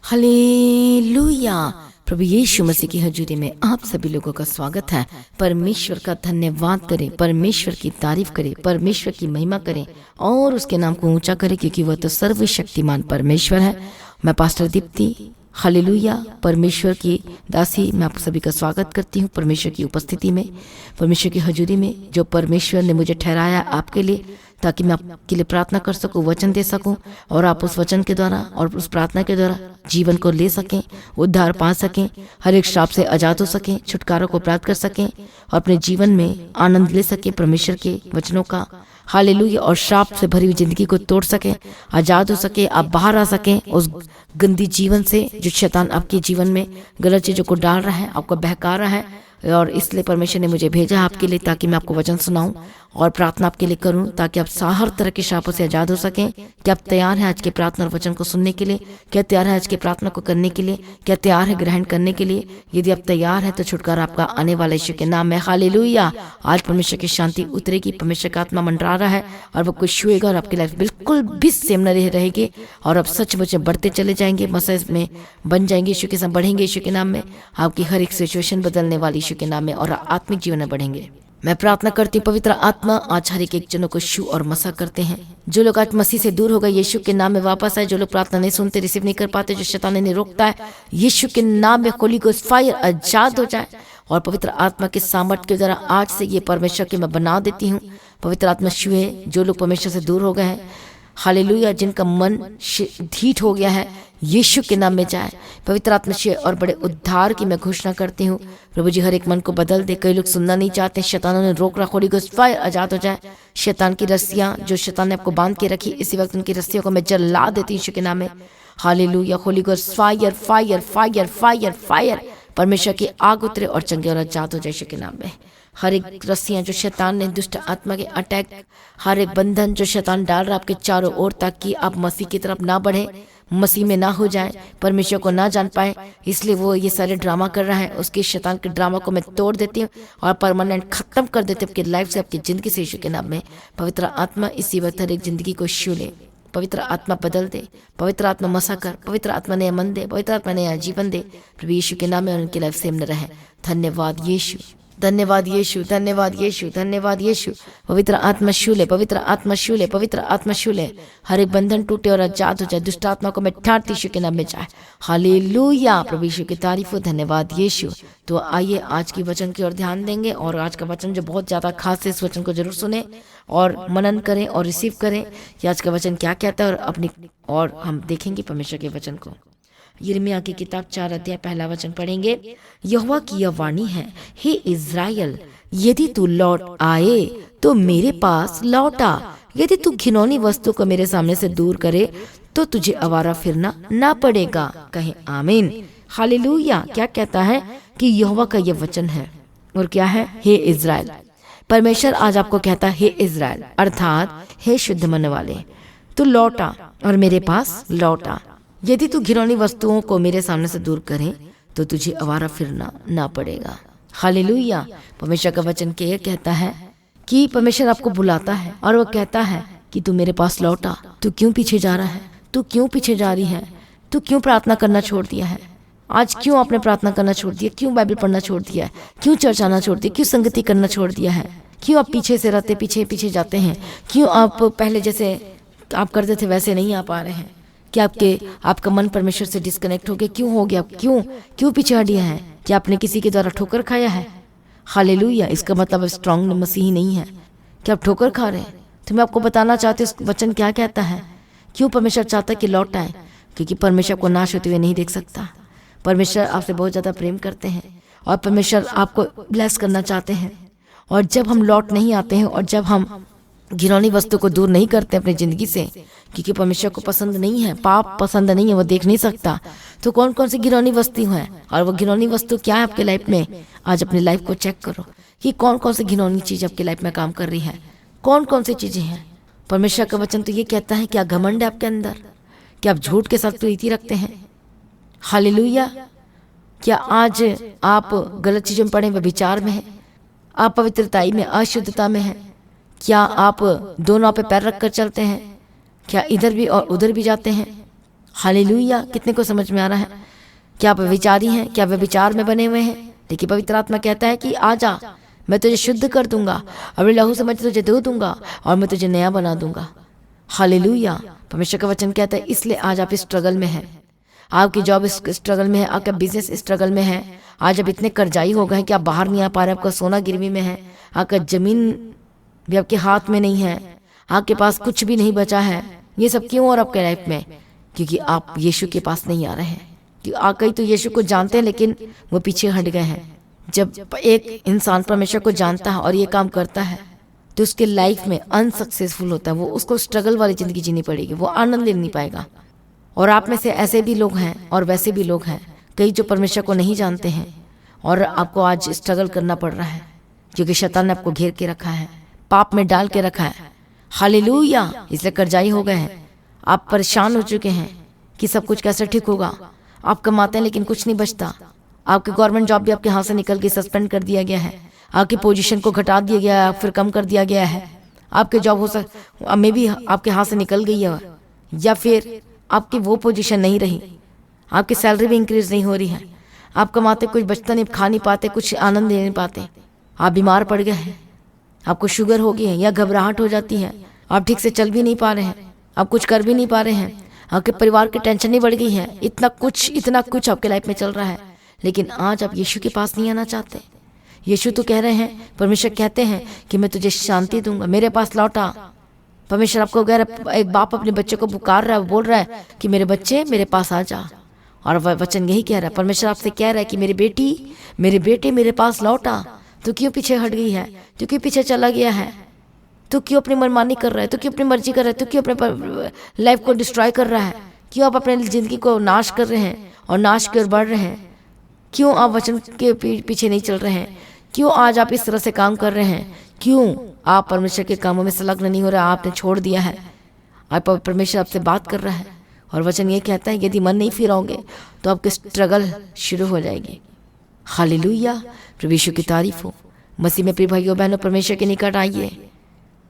Hallelujah. प्रभु यीशु मसीह की हजूरी में आप सभी लोगों का स्वागत है। परमेश्वर का धन्यवाद करें, परमेश्वर की तारीफ करें, परमेश्वर की महिमा करें और उसके नाम को ऊंचा करें, क्योंकि वह तो सर्वशक्तिमान परमेश्वर है। मैं पास्टर दीप्ति, हालेलुया, परमेश्वर की दासी, मैं आप सभी का स्वागत करती हूँ परमेश्वर की उपस्थिति में, परमेश्वर की हजूरी में, जो परमेश्वर ने मुझे ठहराया आपके लिए, ताकि मैं आपके लिए प्रार्थना कर सकूं, वचन दे सकूं और आप उस वचन के द्वारा और उस प्रार्थना के द्वारा जीवन को ले सकें, उद्धार पा सकें, हर एक श्राप से आजाद हो सकें, छुटकारा को प्राप्त कर सकें और अपने जीवन में आनंद ले सकें परमेश्वर के वचनों का। हालेलुया। और श्राप से भरी हुई जिंदगी को तोड़ सके, आजाद हो सके, आप बाहर आ सकें उस गंदी जीवन से जो शैतान आपके जीवन में गलत चीजों को डाल रहा है, आपको बहका रहा है। और इसलिए परमेश्वर ने मुझे भेजा आपके लिए, ताकि मैं आपको वचन सुनाऊं और प्रार्थना आपके लिए करूं, ताकि आप हर तरह के शापों से आजाद हो सकें। क्या आप तैयार हैं आज के प्रार्थना और वचन को सुनने के लिए? क्या तैयार है आज के प्रार्थना को करने के लिए? क्या तैयार है ग्रहण करने के लिए? यदि आप तैयार हैं तो छुटकारा आपका आने वाला यीशु के नाम में। हालेलुया। आज परमेश्वर की शांति उतरेगी, परमेश्वर का आत्मा मंडरा रहा है और वो कुछ छुएगा और आपकी लाइफ बिल्कुल भी सेम न रहेगी और आप सचमुच बढ़ते चले जाएंगे, मसज में बन जाएंगे, यीशु के साथ बढ़ेंगे यीशु के नाम में। आपकी हर एक सिचुएशन बदलने वाली यीशु के नाम में और आत्मिक जीवन में बढ़ेंगे। मैं प्रार्थना करती हूँ पवित्र आत्मा आज हर एक जनों को छू और मसा करते हैं। जो लोग आज मसीह से दूर हो गए यीशु के नाम में वापस आए, जो लोग प्रार्थना नहीं सुनते, रिसीव नहीं कर पाते, जो शैतान ने रोकता है, यीशु के नाम में होली गोस्ट फायर आजाद हो जाए और पवित्र आत्मा के सामर्थ के द्वारा आज से ये परमेश्वर के मैं बना देती हूँ। पवित्र आत्मा छुए जो लोग परमेश्वर से दूर हो गए हैं, हालेलुया, जिनका मन ढीठ हो गया है, यीशु के नाम में जाए। पवित्र आत्मा से और बड़े उद्धार की मैं घोषणा करती हूँ। प्रभु जी हर एक मन को बदल दे। कई लोग सुनना नहीं चाहते, शैतानों ने रोक रखा, होली गोस्ट फायर आजाद हो जाए। शैतान की रस्सियां जो शैतान ने आपको बांध के रखी, इसी वक्त उनकी रस्सियों को मैं जला देती हूँ यीशु के नाम में। Hallelujah. Holi ghost fire fire fire fire fire, परमेश्वर की आग उतरे और चंगे और आजाद हो जाए यीशु के नाम में। हर एक रस्सियां जो शैतान ने, दुष्ट आत्मा के अटैक, हर एक बंधन जो शैतान डाल रहा है आपके चारों ओर, ताकि आप मसीह की तरफ ना बढ़े, मसीह में ना हो जाए, परमेश्वर को ना जान पाए, इसलिए वो ये सारे ड्रामा कर रहा है। उसके शैतान के ड्रामा को मैं तोड़ देती हूँ और परमानेंट खत्म कर देती हूँ आपकी लाइफ से, आपकी जिंदगी से यीशु के नाम में। पवित्र आत्मा इसी वक्त हर एक जिंदगी को छू ले, पवित्र आत्मा बदल दे, पवित्र आत्मा मसा कर, पवित्र आत्मा नया मन दे, पवित्र आत्मा नया जीवन दे प्रभु यीशु के नाम में और उनकी लाइफ सेम न रहे। धन्यवाद यीशु, धन्यवाद यीशु, धन्यवाद यीशु, धन्यवाद यीशु। पवित्र आत्मा शूले, पवित्र आत्मा शूले, पवित्र आत्मा शूले, हर एक बंधन टूटे और आजाद हो जाए। दुष्ट आत्मा को मैं ठाड़ती यीशु के नाम में जाए। हालेलुया। प्रभु यीशु की तारीफ हो, धन्यवाद यीशु। तो आइए आज की वचन की ओर ध्यान देंगे और आज का वचन जो बहुत ज्यादा खास है, इस वचन को जरूर सुने और मनन करें और रिसीव करें कि आज का वचन क्या कहता है और हम देखेंगे परमेश्वर के वचन को। यिर्मयाह की किताब 4 अध्याय 1 वचन पढ़ेंगे। यहोवा की यह वाणी है, हे इज़राइल, यदि तू लौट आए तो मेरे पास लौट आ। यदि तू घिनौनी वस्तु को मेरे सामने से दूर करे तो तुझे आवारा फिरना ना पड़ेगा। कहे आमीन। हालेलुया। क्या कहता है कि यहोवा का यह वचन है और क्या है? हे इज़राइल। परमेश्वर आज आपको कहता है, हे इज़राइल, अर्थात हे शुद्ध मन वाले, तू लौट आ और मेरे पास लौट आ। यदि तू घिनौनी वस्तुओं को मेरे सामने से दूर करे तो तुझे आवारा फिरना ना पड़ेगा। हालेलुया। परमेश्वर का वचन क्या कहता है कि परमेश्वर आपको बुलाता है और वो कहता है कि तू मेरे पास लौटा। तू क्यों पीछे जा रहा है? तू क्यों पीछे जा रही है? तू क्यों प्रार्थना करना छोड़ दिया है? आज क्यों आपने प्रार्थना करना छोड़ दिया? क्यों बाइबल पढ़ना छोड़ दिया है? क्यों चर्च आना छोड़ दिया? क्यों संगति करना छोड़ दिया है? क्यों आप पीछे से रहते, पीछे पीछे जाते हैं? क्यों आप पहले जैसे आप करते थे वैसे नहीं आ पा रहे हैं? कि आपका मन परमेश्वर से डिस्कनेक्ट हो गया? क्यों हो गया? क्यों पीछे हटिया है? क्या आपने किसी के द्वारा ठोकर खाया है? हालेलुया। इसका मतलब स्ट्रांग मसीही नहीं है कि आप ठोकर खा रहे हैं। तो मैं आपको बताना चाहती हूँ वचन क्या कहता है। क्यों परमेश्वर चाहता है कि लौट आए? क्योंकि परमेश्वर को नाश होते हुए नहीं देख सकता। परमेश्वर आपसे बहुत ज्यादा प्रेम करते हैं और परमेश्वर आपको ब्लेस करना चाहते हैं। और जब हम लौट नहीं आते हैं और जब हम घिनौनी वस्तु को दूर नहीं करते अपनी जिंदगी से, क्योंकि परमेश्वर को पसंद नहीं है, पाप पसंद नहीं है, वो देख नहीं सकता, तो कौन कौन सी घिनौनी वस्तु है और वो घिनौनी वस्तु क्या है आपके लाइफ में? आज अपनी लाइफ को चेक करो कि कौन कौन सी घिनौनी चीज आपकी लाइफ में काम कर रही है, कौन कौन सी चीजें हैं। परमेश्वर का वचन तो ये कहता है कि घमंड है आपके अंदर, कि आप झूठ के साथ प्रीति रखते हैं। हालेलुया। क्या आज आप गलत चीजों में पड़े, विचार में है, आप पवित्रताई में, अशुद्धता में है? क्या आप दोनों पे पैर रख कर चलते हैं? क्या इधर भी और उधर भी जाते हैं? हालेलुया। कितने को समझ में आ रहा है? क्या आप विचारी हैं? क्या वे विचार में बने हुए हैं? देखिए पवित्र आत्मा कहता है कि आ जा, मैं तुझे शुद्ध कर दूंगा, अपने लहू से मैं तुझे धो दूंगा और मैं तुझे नया बना दूंगा। हालेलुया। परमेश्वर का वचन कहता है इसलिए आज आप इस स्ट्रगल में हैं, आपकी जॉब इस स्ट्रगल में है, आपका बिजनेस स्ट्रगल में है, आज आप इतने कर्जाई हो गए हैं कि आप बाहर नहीं आ पा रहे, आपका सोना गिरवी में है, आपका जमीन भी आपके हाथ में नहीं है, आपके पास कुछ भी नहीं बचा है। ये सब क्यों? और आपके लाइफ में क्योंकि आप यीशु के पास नहीं आ रहे हैं। कई तो यीशु को जानते हैं लेकिन वो पीछे हट गए हैं। जब एक इंसान परमेश्वर को जानता है और ये काम करता है तो उसके लाइफ में अनसक्सेसफुल होता है, वो उसको स्ट्रगल वाली जिंदगी जीनी पड़ेगी, वो आनंद ले नहीं पाएगा। और आप में से ऐसे भी लोग हैं और वैसे भी लोग हैं, कई जो परमेश्वर को नहीं जानते हैं और आपको आज स्ट्रगल करना पड़ रहा है क्योंकि शैतान ने आपको घेर के रखा है, पाप में डाल के रखा है। हालेलुया। इसलिए कर्जाई हो गए हैं, आप परेशान हो चुके हैं कि सब कुछ कैसे ठीक होगा। आप कमाते हैं लेकिन कुछ नहीं बचता, आपकी गवर्नमेंट जॉब भी आपके हाथ से निकल गई, सस्पेंड कर दिया गया है, आपकी पोजीशन को घटा दिया गया है, फिर कम कर दिया गया है, आपके जॉब में भी आपके हाथ से निकल गई है, या फिर आपकी वो पोजीशन नहीं रही, आपकी सैलरी भी इंक्रीज नहीं हो रही है, आप कमाते कुछ बचता नहीं, खा नहीं पाते, कुछ आनंद ले नहीं पाते, आप बीमार पड़ गए हैं, आपको शुगर हो गई है या घबराहट हो जाती है, आप ठीक से चल भी नहीं पा रहे हैं, आप कुछ कर भी नहीं पा रहे हैं, आपके परिवार की टेंशन नहीं बढ़ गई है, इतना कुछ आपके लाइफ में चल रहा है, लेकिन आज आप यीशु के पास नहीं आना चाहते। यीशु तो कह रहे हैं, परमेश्वर कहते हैं कि मैं तुझे शांति दूंगा, मेरे पास लौटा। परमेश्वर आपको कह रहा है, एक बाप अपने बच्चे को पुकार रहा है, बोल रहा है कि मेरे बच्चे मेरे पास आ जा। और वचन यही कह रहा है, परमेश्वर आपसे कह रहा है कि मेरी बेटी मेरे बेटे मेरे पास लौटा। तो क्यों पीछे हट गई है? तो क्यों पीछे चला गया है? तो क्यों अपनी मनमानी कर रहा है? तो क्यों अपनी मर्जी कर रहा है? तो क्यों अपने लाइफ को डिस्ट्रॉय कर रहा है? क्यों आप अपने जिंदगी को नाश कर रहे हैं और नाश की ओर बढ़ रहे हैं? क्यों आप वचन के पीछे नहीं चल रहे हैं? क्यों आज आप इस तरह से काम कर रहे हैं? क्यों आप परमेश्वर के कामों में संलग्न नहीं हो रहे? आपने छोड़ दिया है। आप परमेश्वर आपसे बात कर रहा है और वचन ये कहता है यदि मन नहीं फिराओगे तो आपकी स्ट्रगल शुरू हो जाएगी। हालेलुया। प्रभु यीशु की तारीफ हो। मसीह में प्रिय भाइयों बहनों, परमेश्वर के निकट आइए,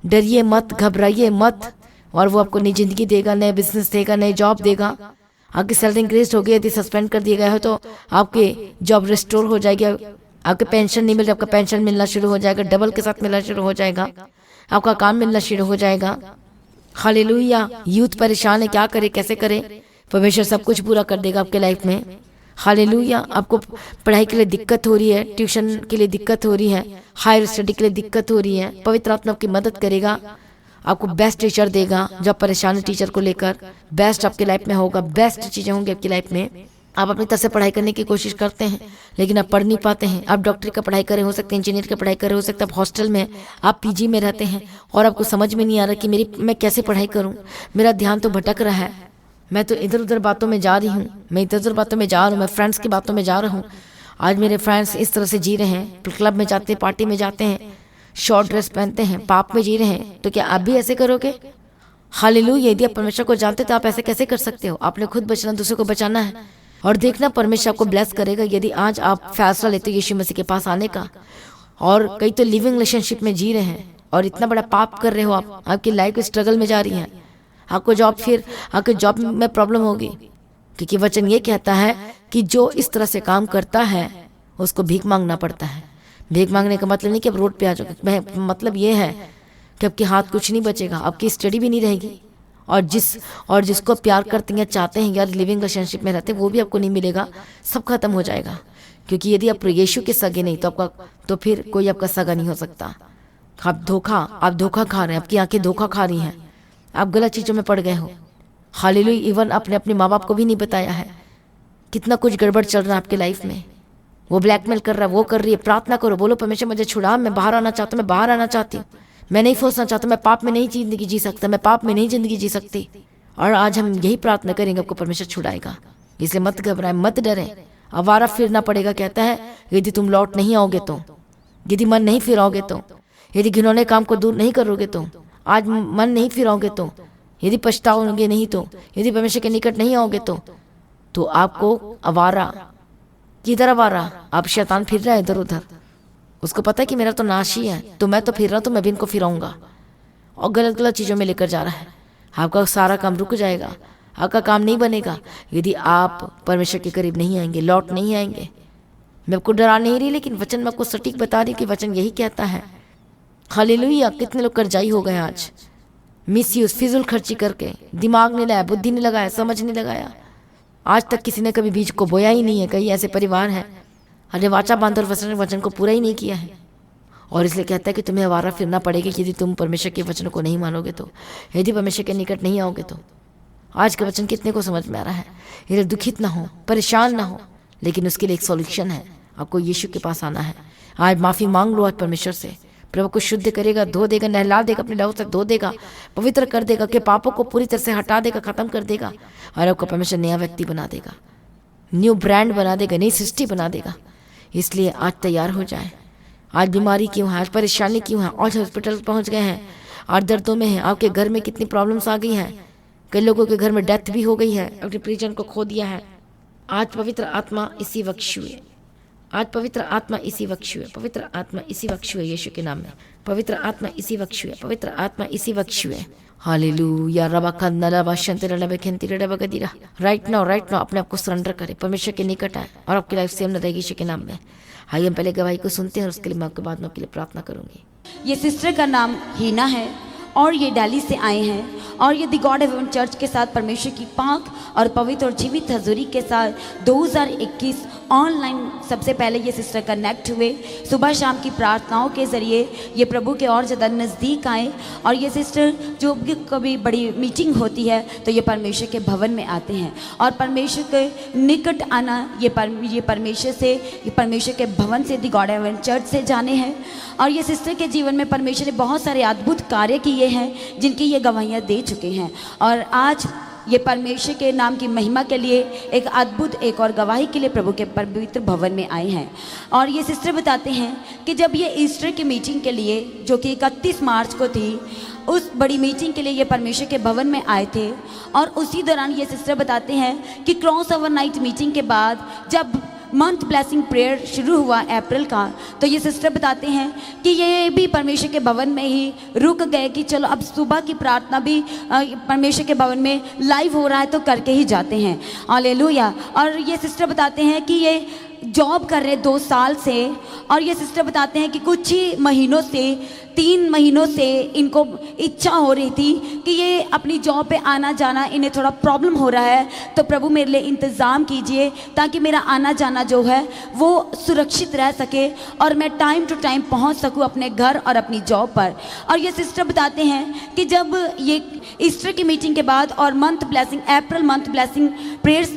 डरिए मत, घबराइए मत, और वो आपको नई जिंदगी देगा, नए बिजनेस देगा, नए जॉब देगा। आपकी सैलरी इंक्रीज हो गई, यदि सस्पेंड कर दिया गया हो तो आपके जॉब रिस्टोर हो जाएगी। आपके पेंशन नहीं मिल रहा, आपका पेंशन मिलना शुरू हो जाएगा, डबल के साथ मिलना शुरू हो जाएगा, आपका काम मिलना शुरू हो जाएगा। हालेलुया। यूथ परेशान है, क्या करे कैसे करे? परमेश्वर सब कुछ पूरा कर देगा आपके लाइफ में। हालेलुया। आपको पढ़ाई के लिए दिक्कत हो रही है, ट्यूशन के लिए दिक्कत हो रही है, हायर स्टडी के लिए दिक्कत हो रही है, पवित्र आत्मा आपकी मदद करेगा, आपको बेस्ट टीचर देगा। जो आप परेशान है टीचर को लेकर, बेस्ट आपकी लाइफ में होगा, बेस्ट चीज़ें होंगी आपकी लाइफ में। आप अपनी तरफ से पढ़ाई करने की कोशिश करते हैं लेकिन आप पढ़ नहीं पाते हैं। आप डॉक्टरी का पढ़ाई करे हो सकते हैं, इंजीनियर का पढ़ाई करे हो सकता है, आप हॉस्टल में, आप पीजी में रहते हैं और आपको समझ में नहीं आ रहा कि मैं कैसे पढ़ाई करूं, मेरा ध्यान तो भटक रहा है, मैं तो इधर उधर बातों में जा रही हूँ, मैं इधर उधर बातों में जा रहा हूँ, मैं फ्रेंड्स की बातों में जा रहा हूँ। आज मेरे फ्रेंड्स इस तरह से जी रहे हैं, क्लब में जाते हैं, पार्टी में जाते हैं, शॉर्ट ड्रेस पहनते हैं, पाप में जी रहे हैं, तो क्या आप भी ऐसे करोगे? हालेलुया। यदि आप परमेश्वर को जानते तो आप ऐसे कैसे कर सकते हो? आपने खुद बचना, दूसरे को बचाना है, और देखना परमेश्वर आपको ब्लेस करेगा यदि आज आप फैसला लेते हो यीशु मसीह के पास आने का। और कई तो लिविंग रिलेशनशिप में जी रहे हैं और इतना बड़ा पाप कर रहे हो, आपकी लाइफ स्ट्रगल में जा रही है, आपको आपके जॉब में प्रॉब्लम होगी, क्योंकि वचन ये कहता है कि जो इस तरह से काम करता है उसको भीख मांगना पड़ता है। भीख मांगने का मतलब नहीं कि आप रोड पे आ जाओगे, मतलब ये है कि आपके हाथ कुछ नहीं बचेगा, आपकी स्टडी भी नहीं रहेगी, और जिसको प्यार करते हैं, चाहते हैं यार, लिविंग रिलेशनशिप में रहते हैं, वो भी आपको नहीं मिलेगा, सब खत्म हो जाएगा। क्योंकि यदि आप यीशु के सगे नहीं तो फिर कोई आपका सगा नहीं हो सकता। आप धोखा खा रहे हैं, आपकी आंखें धोखा खा रही हैं, आप गलत चीज़ों में पड़ गए हो। हालेलुया। इवन अपने अपने माँ बाप को भी नहीं बताया है, कितना कुछ गड़बड़ चल रहा है आपके लाइफ में, वो ब्लैकमेल कर रहा है, वो कर रही है। प्रार्थना करो, बोलो परमेश्वर मुझे छुड़ा, मैं बाहर आना चाहता हूँ, मैं बाहर आना चाहती हूँ, मैं नहीं फंसना चाहता, मैं पाप में नहीं जिंदगी जी सकता, मैं पाप में नहीं जिंदगी जी सकती। और आज हम यही प्रार्थना करेंगे, आपको परमेश्वर छुड़ाएगा। इसलिए मत घबराएं, मत डरें, आवारा फिरना पड़ेगा। कहता है यदि तुम लौट नहीं आओगे तो, यदि मन नहीं फिराओगे तो, यदि घिनौने काम को दूर नहीं करोगे तो, आज मन नहीं फिराओगे तो, यदि पछताओगे नहीं तो, यदि परमेश्वर के निकट नहीं आओगे तो आपको आवारा, किधर आवारा? आप शैतान फिर रहा है इधर उधर, उसको पता है कि मेरा तो नाश ही है, तो मैं तो फिर रहा हूँ, तो मैं भी इनको फिराऊंगा, और गलत गलत चीज़ों में लेकर जा रहा है। आपका सारा काम रुक जाएगा, आपका काम नहीं बनेगा यदि आप परमेश्वर के करीब नहीं आएंगे, लौट नहीं आएंगे। मैं आपको डरा नहीं रही, लेकिन वचन में आपको सटीक बता रही कि वचन यही कहता है। हालेलुया। कितने लोग कर्जाई हो गए आज, मिसयूज, फिजूल खर्ची करके, दिमाग नहीं लगाया, बुद्धि नहीं लगाया, समझ नहीं लगाया। आज तक किसी ने कभी बीज को बोया ही नहीं है। कई ऐसे परिवार हैं, अरे वाचा बांध और वचन को पूरा ही नहीं किया है, और इसलिए कहता है कि तुम्हें आवारा फिरना पड़ेगा यदि तुम परमेश्वर के वचन को नहीं मानोगे तो, यदि परमेश्वर के निकट नहीं आओगे तो। आज का वचन कितने को समझ में आ रहा है? यदि दुखित ना हो, परेशान ना हो, लेकिन उसके लिए एक सॉल्यूशन है, आपको यीशु के पास आना है। आज माफ़ी मांग लो आज परमेश्वर से, प्रभु को शुद्ध करेगा, धो देगा, नहला देगा, अपने लहू से धो देगा, पवित्र कर देगा, कि पापों को पूरी तरह से हटा देगा, खत्म कर देगा, और आपको परमेश्वर नया व्यक्ति बना देगा, न्यू ब्रांड बना देगा, नई सृष्टि बना देगा। इसलिए आज तैयार हो जाए। आज बीमारी क्यों है, आज परेशानी क्यों है, आज हॉस्पिटल पहुंच गए हैं, आज दर्दों में हैं, आपके घर में कितनी प्रॉब्लम्स आ गई हैं, कई लोगों के घर में डेथ भी हो गई है, अपने प्रिजन को खो दिया है। आज पवित्र आत्मा इसी वक्त छुए, आज पवित्र आत्मा इसी वक्त छुए, पवित्र आत्मा इसी वक्त छुए यीशु के नाम में, पवित्र आत्मा इसी वक्त छुए, पवित्र आत्मा इसी वक्त छुए। हालेलुया। रबा खन्ना रबा शंतिर रबा खेंती रबा गदीरा। राइट नाउ अपने आप को सरेंडर करें, परमेश्वर के निकट आए, और आपकी लाइफ सेम न रहेगी यीशु के नाम में। आइए हम पहले गवाही को सुनते हैं, और उसके लिए मैं आपके बाद में आपके लिए प्रार्थना करूंगी। ये सिस्टर का नाम हीना है, और ये दिल्ली से आए हैं, और ये द गॉड हेवन चर्च के साथ परमेश्वर की पाक और पवित्र और जीवित हजूरी के साथ 2021 ऑनलाइन सबसे पहले ये सिस्टर कनेक्ट हुए। सुबह शाम की प्रार्थनाओं के ज़रिए ये प्रभु के और ज़्यादा नज़दीक आए, और ये सिस्टर जो भी कभी बड़ी मीटिंग होती है तो ये परमेश्वर के भवन में आते हैं, और परमेश्वर के निकट आना ये परमेश्वर के भवन से द गॉड हेवन चर्च से जाने हैं। और ये सिस्टर के जीवन में परमेश्वर ने बहुत सारे अद्भुत कार्य किए हैं जिनकी ये गवाहियाँ दे चुके हैं, और आज ये परमेश्वर के नाम की महिमा के लिए एक अद्भुत एक और गवाही के लिए प्रभु के पवित्र भवन में आए हैं। और ये सिस्टर बताते हैं कि जब ये ईस्टर की मीटिंग के लिए, जो कि 31 मार्च को थी, उस बड़ी मीटिंग के लिए ये परमेश्वर के भवन में आए थे, और उसी दौरान ये सिस्टर बताते हैं कि क्रॉस ओवर नाइट मीटिंग के बाद जब मंथ ब्लेसिंग प्रेयर शुरू हुआ अप्रैल का, तो ये सिस्टर बताते हैं कि ये भी परमेश्वर के भवन में ही रुक गए कि चलो अब सुबह की प्रार्थना भी परमेश्वर के भवन में लाइव हो रहा है तो करके ही जाते हैं। हालेलुया। और ये सिस्टर बताते हैं कि ये जॉब कर रहे 2 साल से, और ये सिस्टर बताते हैं कि कुछ ही महीनों से, 3 महीनों से इनको इच्छा हो रही थी कि ये अपनी जॉब पे आना जाना, इन्हें थोड़ा प्रॉब्लम हो रहा है, तो प्रभु मेरे लिए इंतज़ाम कीजिए ताकि मेरा आना जाना जो है वो सुरक्षित रह सके, और मैं टाइम टू टाइम पहुंच सकूं अपने घर और अपनी जॉब पर। और ये सिस्टर बताते हैं कि जब ये ईस्टर की मीटिंग के बाद और अप्रैल मंथ ब्लेसिंग प्रेयर्स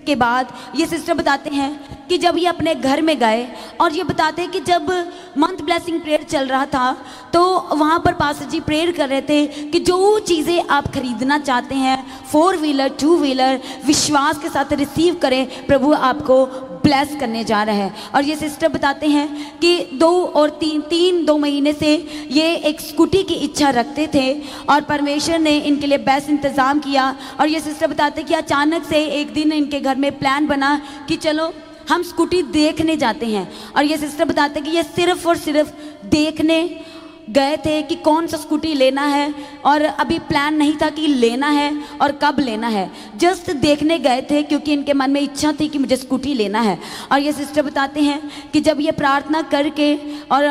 के बाद ये सिस्टर बताते हैं कि जब ये अपने घर में गए, और ये बताते हैं कि जब मंथ ब्लेसिंग प्रेयर चल रहा था तो वहाँ पर पास्टर जी प्रेयर कर रहे थे कि जो चीज़ें आप खरीदना चाहते हैं, 4 व्हीलर 2 व्हीलर, विश्वास के साथ रिसीव करें, प्रभु आपको ब्लेस करने जा रहे हैं। और ये सिस्टर बताते हैं कि 2 महीने से ये एक स्कूटी की इच्छा रखते थे, और परमेश्वर ने इनके लिए बेस्ट इंतज़ाम किया। और ये सिस्टर बताते हैं कि अचानक से एक दिन इनके घर में प्लान बना कि चलो हम स्कूटी देखने जाते हैं। और ये सिस्टर बताते हैं कि ये सिर्फ और सिर्फ देखने गए थे कि कौन सा स्कूटी लेना है, और अभी प्लान नहीं था कि लेना है और कब लेना है, जस्ट देखने गए थे क्योंकि इनके मन में इच्छा थी कि मुझे स्कूटी लेना है। और ये सिस्टर बताते हैं कि जब ये प्रार्थना करके और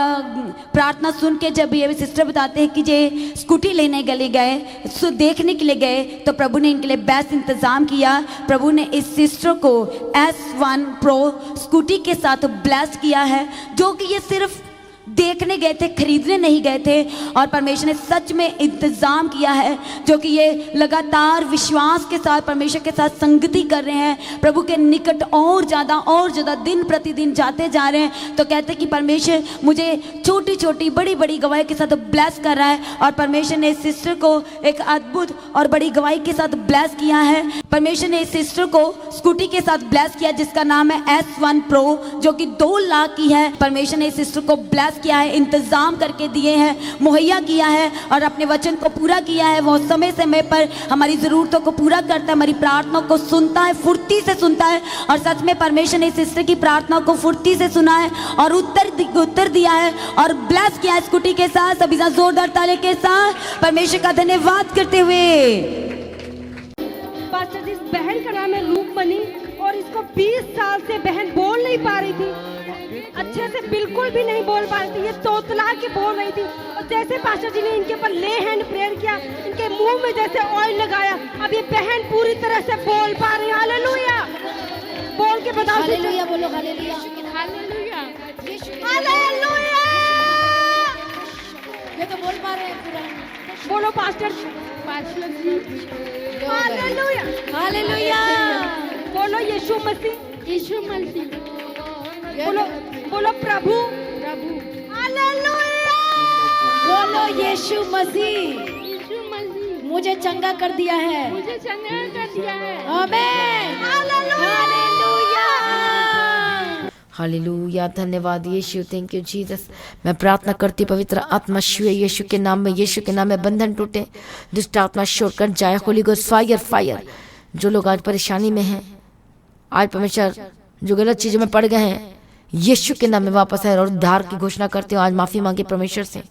प्रार्थना सुन के जब ये सिस्टर बताते हैं कि ये स्कूटी लेने के लिए गए, देखने के लिए गए, तो प्रभु ने इनके लिए बेस्ट इंतज़ाम किया। प्रभु ने इस सिस्टर को S1 Pro स्कूटी के साथ ब्लेस किया है, जो कि ये सिर्फ देखने गए थे, खरीदने नहीं गए थे, और परमेश्वर ने सच में इंतज़ाम किया है, जो कि ये लगातार विश्वास के साथ परमेश्वर के साथ संगति कर रहे हैं, प्रभु के निकट और ज़्यादा दिन प्रतिदिन जाते जा रहे हैं। तो कहते कि परमेश्वर मुझे छोटी छोटी बड़ी बड़ी गवाही के साथ ब्लेस कर रहा है, और परमेश्वर ने इस सिस्टर को एक अद्भुत और बड़ी गवाही के साथ ब्लेस किया है। परमेश्वर ने इस सिस्टर को स्कूटी के साथ ब्लेस किया जिसका नाम है S1 Pro, जो कि 2 लाख की है। परमेश्वर ने इस सिस्टर को ब्लेस किया है, इंतजाम करके दिए हैं, मुहैया किया है, और अपने वचन को पूरा किया है। वो समय समय पर हमारी ज़रूरतों को पूरा करता है, हमारी प्रार्थनाओं को सुनता है, फुर्ती से सुनता है। और सच में परमेश्वर ने इस सिस्टर की प्रार्थनाओं को फुर्ती से सुना है और उत्तर दिया है और ब्लेस किया है स्कूटी के साथ। सभी जोरदार ताली के साथ परमेश्वर का धन्यवाद करते हुए नहीं पा रही थी, अच्छे से बिल्कुल भी नहीं बोल पा रही थी, ये तोतला के बोल रही थी। और जैसे पास्टर जी ने इनके ऊपर ले हैंड प्रेयर किया, इनके मुंह में जैसे ऑयल लगाया, अब ये बहन पूरी तरह से बोल पा रही है। हालेलुया, बोल के बताओ। हालेलुया बोलो, हालेलुया, हालेलुया, हालेलुया। ये तो बोल पा रहे हैं पूरा। बोलो पास्टर जी। हालेलुया, हालेलुया, बोलो यीशु मसीह, यीशु मसीह, बोलो बोलो प्रभु, हालेलुया, बोलो यीशु मसीह यीशु मसीह मुझे चंगा कर दिया है। मुझे चंगा कर दिया है। आमीन, हालेलुया, हालेलुया। धन्यवाद यीशु, थैंक यू जीसस। मैं प्रार्थना करती पवित्र आत्मा शिव यीशु के नाम में, यीशु के नाम में बंधन टूटे, दुष्ट आत्मा छोड़ कर जाए। Holy ghost fire, fire. जो लोग आज परेशानी में हैं, आज परमेश्वर जो गलत चीजों में पड़ गए हैं, यीशु के नाम में वापस आए और उद्धार की घोषणा करते हो। आज माफी मांगे परमेश्वर से,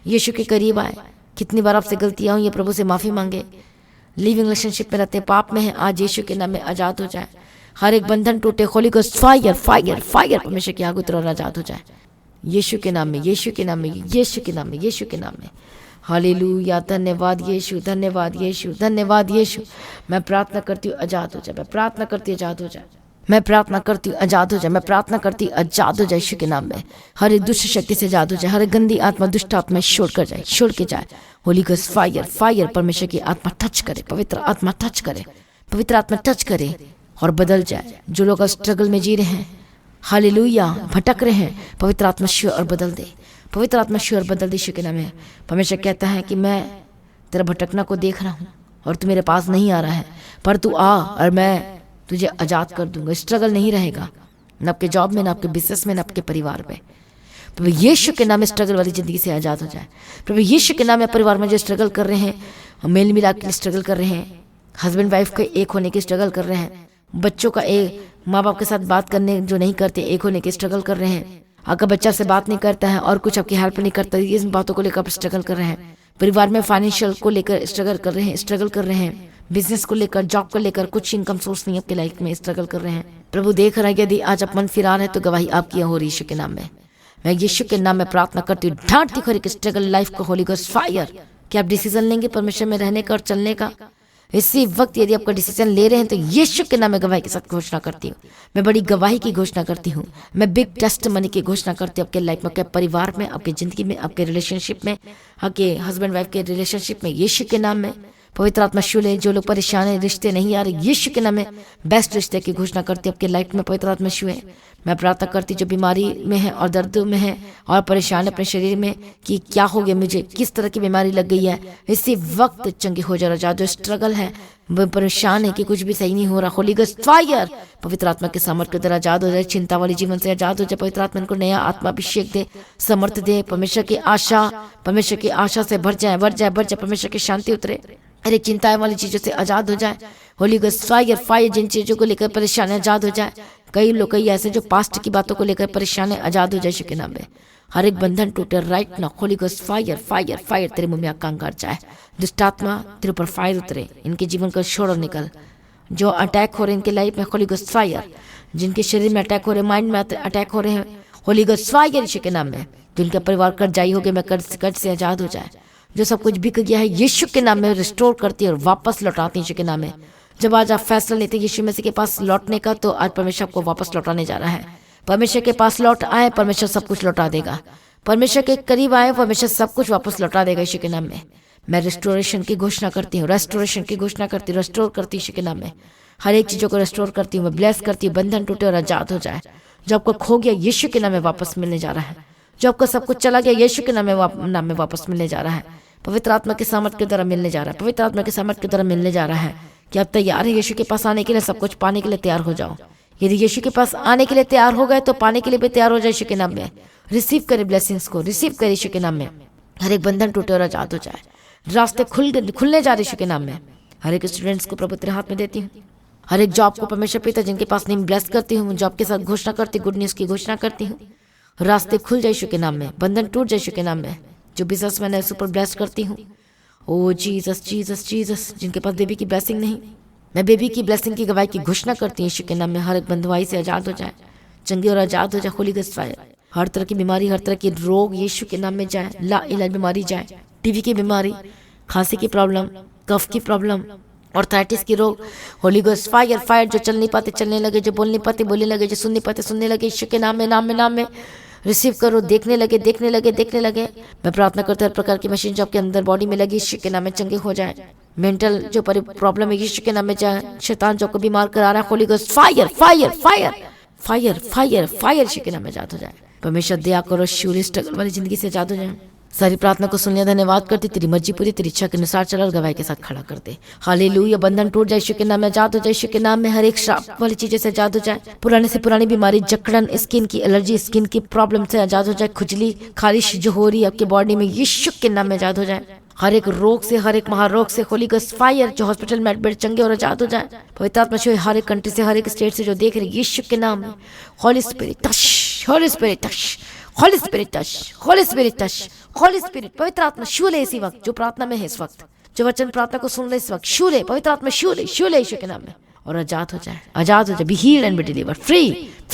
यीशु के करीब आए। कितनी बार आपसे गलतियां हुई, ये प्रभु से माफी मांगे। लिविंग रिलेशनशिप में रहते, पाप में है, आज यीशु के नाम में आजाद हो जाए। हर एक बंधन टूटे। Holi ghost fire, fire, fire. परमेश्वर की आग उतर और आजाद हो जाए यीशु के नाम में, यीशु के नाम में, यीशु के नाम में, यीशु के नाम में। हालेलुया। धन्यवाद यीशु, धन्यवाद यीशु, धन्यवाद यीशु। मैं प्रार्थना करती हूँ आजाद हो जाए, मैं प्रार्थना करती हूँ आजाद हो जाए, मैं प्रार्थना करती हूँ आजाद हो जाए, मैं प्रार्थना करती हूँ आजाद हो जाए यीशु के नाम में। हर एक दुष्ट शक्ति से आजाद हो जाए, हर एक गंदी आत्मा दुष्ट आत्मा छोड़ कर जाए, छोड़ के जाए। Holy ghost fire, fire. परमेश्वर की आत्मा टच करे, पवित्र आत्मा टच करे, पवित्र आत्मा टच करे और बदल जाए। जो लोग स्ट्रगल में जी रहे हैं, हालेलुया, भटक रहे हैं, पवित्र आत्मा शिव और बदल दे, पवित्र आत्मा शिव और बदल दे यीशु के नाम में। परमेश्वर कहता है कि मैं तेरा भटकना को देख रहा हूँ और तू मेरे पास नहीं आ रहा है, पर तू आ और मैं तुझे आजाद कर दूंगा। स्ट्रगल नहीं रहेगा, न आपके जॉब में, न आपके बिजनेस में, न आपके परिवार में। प्रभु यीशु के नाम में स्ट्रगल वाली जिंदगी से आजाद हो जाए। प्रभु यीशु के नाम में परिवार में जो स्ट्रगल कर रहे हैं, मेल मिलाप के लिए स्ट्रगल कर रहे हैं, हस्बैंड वाइफ के एक होने की स्ट्रगल कर रहे हैं, बच्चों का एक माँ बाप के साथ बात करने जो नहीं करते, एक होने की स्ट्रगल कर रहे हैं। अगर बच्चा से बात नहीं करता है और कुछ आपकी हेल्प नहीं करता, ये बातों को लेकर स्ट्रगल कर रहे हैं। परिवार में फाइनेंशियल को लेकर स्ट्रगल कर रहे हैं, स्ट्रगल कर रहे हैं। बिजनेस को लेकर, जॉब को लेकर कुछ इनकम सोर्स नहीं आपके लाइफ में, स्ट्रगल कर रहे हैं। प्रभु देख रहा है, यदि आज आप मन फिरा रहे हैं तो गवाही आपकी हो रही यीशु के नाम में। मैं यीशु के नाम में प्रार्थना करती हूँ, ढांढती खरी स्ट्रगल लाइफ को होली गोस्ट फायर। कि आप डिसीजन लेंगे परमेश्वर में रहने का और चलने का। इसी वक्त यदि आपका डिसीजन ले रहे हैं तो यीशु के नाम में गवाही के साथ घोषणा करती हूँ, मैं बड़ी गवाही की घोषणा करती हूँ, मैं बिग टेस्टिमनी की घोषणा करती हूँ आपके लाइफ में, आपके परिवार में, आपकी जिंदगी में, आपके रिलेशनशिप में, आपके हस्बैंड वाइफ के रिलेशनशिप में, यीशु के नाम में। पवित्र आत्मा शुल है, जो लोग परेशान है, रिश्ते नहीं आ रहे, यीशु के नाम में बेस्ट रिश्ते की घोषणा करती हूँ आपके लाइफ में। पवित्र आत्मा शुल है, मैं प्रार्थना करती जो बीमारी में है और दर्द में है और परेशान है अपने शरीर में कि क्या हो गया, मुझे किस तरह की बीमारी लग गई है, इसी वक्त चंगी हो जा। जो स्ट्रगल है, वो परेशान है कि कुछ भी सही नहीं हो रहा, होली गोस्ट फायर। पवित्र आत्मा के सामर्थ्य के द्वारा आजाद हो जाए, चिंता वाली जीवन से आजाद हो जाए। पवित्र आत्मा को नया आत्माभिषेक दे, समर्थ दे, परमेश्वर की आशा से भर जाए, परमेश्वर की शांति उतरे, अरे चिंताएं वाली चीजों से आजाद हो जाए। Holy ghost fire, fire. जिन चीजों को लेकर परेशान है, आजाद हो जाए। कई ऐसे जो पास्ट की बातों को लेकर परेशान है, आजाद हो जाए यीशु के नाम में। हर एक बंधन टूटे राइट ना। Holi ghost fire, fire, fire. तेरे मुंह में आग कांगार जाए, दुष्टात्मा तेरे ऊपर फायर उतरे, इनके जीवन को छोड़ और निकल। जो अटैक हो रहे हैं इनके लाइफ में, होली गोस्ट फायर। जिनके शरीर में अटैक हो रहे हैं, माइंड में अटैक हो रहे हैं, होली गोस्ट फायर यीशु के नाम में। जिनका परिवार कर्जाई हो गए, मैं कर्ज से आजाद हो जाए। जो सब कुछ बिक गया है, यीशु के नाम में रिस्टोर करती है और वापस लौटाती है यीशु के नाम में। जब आज आप फैसला लेते हैं यीशु मसीह के पास लौटने का, तो आज परमेश्वर आपको वापस लौटाने जा रहा है। परमेश्वर के पास लौट आए, परमेश्वर सब कुछ लौटा देगा। परमेश्वर के करीब आए, परमेश्वर सब कुछ वापस लौटा देगा यीशु के नाम में। मैं रिस्टोरेशन की घोषणा करती हूँ, रेस्टोरेशन की घोषणा करती हूँ, रेस्टोर करती हूँ यीशु के नाम में। हर एक चीजों को रेस्टोर करती हूँ, मैं ब्लेस करती हूँ, बंधन टूटे और आजाद हो जाए। जो आपको खो गया, यीशु के नाम में वापस मिलने जा रहा है। जो आपका सब कुछ चला गया, यीशु के नाम में वापस मिलने जा रहा है। पवित्र आत्मा के सामर्थ्य के द्वारा मिलने जा रहा है, पवित्र आत्मा के सामर्थ्य के द्वारा मिलने जा रहा है। कि आप तैयार है यीशु के पास आने के लिए, सब कुछ पाने के लिए तैयार हो जाओ। यदि यीशु के पास आने के लिए तैयार हो गए तो पाने के लिए भी तैयार हो जाए यीशु के नाम में। रिसीव करे ब्लेसिंग्स को, रिसीव करे यीशु के नाम में। हर एक बंधन टूटे और आजाद हो जाए, रास्ते खुलने जा रहे यीशु के नाम में। हर एक स्टूडेंट्स को प्रभु तेरे हाथ में देती हूँ। हर एक जॉब को परमेश्वर पिता जिनके पास नहीं, ब्लेस करती हूँ। जॉब के साथ घोषणा करती, गुड न्यूज की घोषणा करती हूँ। रास्ते खुल जाए यीशु के नाम में, बंधन टूट जाए यीशु के नाम में। जो बिजनेस मैंने उस ऊपर ब्लेस करती हूँ। ओ जीसस, जीसस, जीसस। जिनके पास बेबी की ब्लेसिंग नहीं, मैं बेबी की ब्लेसिंग की गवाही की घोषणा करती हूँ यीशु के नाम में। हर एक बंधुआई से आजाद हो जाए, चंगे और आजाद हो जाए। Holi ghost fire. हर तरह की बीमारी, हर तरह की रोग यीशु के नाम में जाए। ला इलाज बीमारी जाए। टीबी की बीमारी, खांसी की प्रॉब्लम, कफ की प्रॉब्लम, ऑर्थराइटिस की रोग, होली गॉस्ट फायर फायर। जो चल नहीं पाते चलने लगे, जो बोल नहीं पाते बोलने लगे, जो सुन नहीं पाते सुनने लगे, यीशु के नाम में रिसीव करो। देखने लगे। मैं प्रार्थना करता हूं हर प्रकार की मशीन जो आपके अंदर बॉडी में लगी यीशु के नाम में चंगे हो जाए। मेंटल जो प्रॉब्लम है यीशु के नाम में जाए। शैतान जो आपको बीमार करा रहा है, holy ghost fire fire fire fire fire fire Yeshu के नाम में आजाद हो जाए। परमेश्वर दया करो, शूरी स्ट्रगल वाली जिंदगी से आजाद हो जाए। सारी प्रार्थना को सुन लिया, धन्यवाद करती। तेरी मर्जी पूरी, तेरी इच्छा के अनुसार चला और गवाही के साथ खड़ा कर दे। हालेलुया। बंधन टूट जाए यीशु के नाम में आजाद हो जाए। यीशु के नाम में हर एक श्राप वाली चीजों से आजाद हो जाए। पुराने से पुरानी बीमारी, जकड़न, स्किन की एलर्जी, स्किन की प्रॉब्लम से आजाद हो जाए। खुजली, खारिश जो हो रही है आपके बॉडी में, यीशु के नाम में आजाद हो जाए। हर एक रोग से, हर एक महारोग से होली गॉस्ट फायर जो हॉस्पिटल में एडमिट चंगे और आजाद हो जाए। पवित्र आत्मा से हर एक कंट्री से, हर एक स्टेट से जो देख रहे यीशु के नाम में, Holi spirit touch, Holi spirit touch, Holi spirit touch, Holi spirit touch, Holi spirit. पवित्र आत्मा छू ले इसी वक्त जो प्रार्थना में है, इस वक्त जो वचन प्रार्थना को सुन ले, इस वक्त छू ले। पवित्र आत्मा छू ले यीशु के नाम में और आजाद हो जाए। Be healed and be delivered, free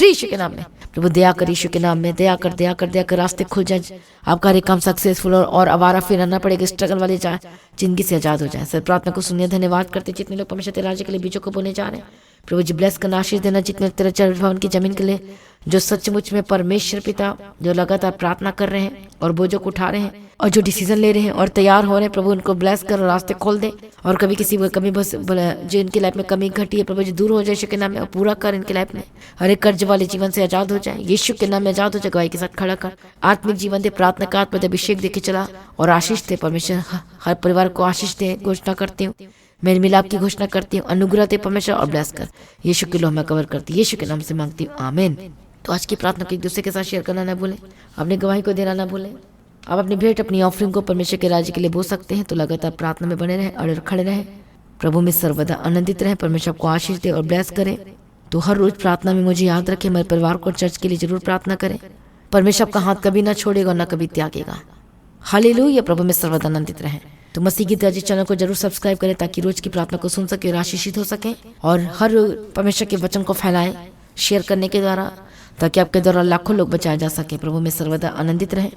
Yeshu के नाम में। प्रभु दया कर यीशु के नाम में, दया कर रास्ते खुल जाए। आपका हर एक काम सक्सेसफुल और आवारा फिर रहना पड़ेगा, स्ट्रगल वाले जाए, जिंदगी से आजाद हो जाए। सर प्रार्थना को सुनिए, धन्यवाद करते। जितने लोग परमेश्वर तेरे राज्य के लिए बीजों को बोने जा रहे हैं, प्रभु जी ब्लेस करना, आशीष देना। जितने तेरे चर्च भवन की जमीन के लिए जो सचमुच में परमेश्वर पिता जो लगातार प्रार्थना कर रहे हैं और बोझों को उठा रहे हैं और जो डिसीजन ले रहे हैं और तैयार हो रहे हैं, प्रभु उनको ब्लेस कर, रास्ते खोल दे। और कभी किसी कमी बस जो इनकी लाइफ में कमी घटी है, प्रभु जी दूर हो जाए यीशु के नाम में और पूरा कर इनकी लाइफ में। हर एक कर्ज वाले जीवन से आजाद हो जाए, यीशु के नाम में आजाद हो जाए। गवाही के साथ खड़ा कर, आत्मिक जीवन दे, प्रार्थना का आत्मा अभिषेक देके चला और आशीष दे। परमेश्वर हर परिवार को आशीष दे। घोषणा करती हूँ, मेरे मिलाप की घोषणा करती हूँ। अनुग्रह दे परमेश्वर और ब्लेस कर। यीशु के लोह में कवर करती, यीशु के नाम से मांगती हूँ, आमीन। तो आज की प्रार्थना को एक दूसरे के साथ शेयर करना ना भूलें, अपनी गवाही को देना ना भूलें। आप अपनी भेंट, अपनी ऑफरिंग को परमेश्वर के राज्य के लिए बोल सकते हैं। तो लगातार प्रार्थना में बने रहें और खड़े रहें। प्रभु में सर्वदा आनंदित रहें। परमेश्वर आपको आशीष दे और ब्लेस करें। तो हर रोज प्रार्थना में मुझे याद रखें, मेरे परिवार को, चर्च के लिए जरूर प्रार्थना करें। परमेश्वर आपका हाथ कभी ना छोड़ेगा और ना कभी त्यागेगा। हालेलुया। प्रभु में सर्वदा आनंदित रहें। तो मसीह की ताजी चैनल को जरूर सब्सक्राइब करें ताकि रोज की प्रार्थना को सुन सके और आशीषित हो सके। और हर परमेश्वर के वचन को फैलाएं शेयर करने के द्वारा, ताकि आपके द्वारा लाखों लोग बचाए जा सके। प्रभु में सर्वदा आनंदित रहें।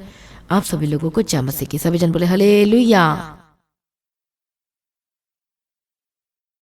आप सभी लोगों को जय मसीह की। सभी जन बोले हालेलुया।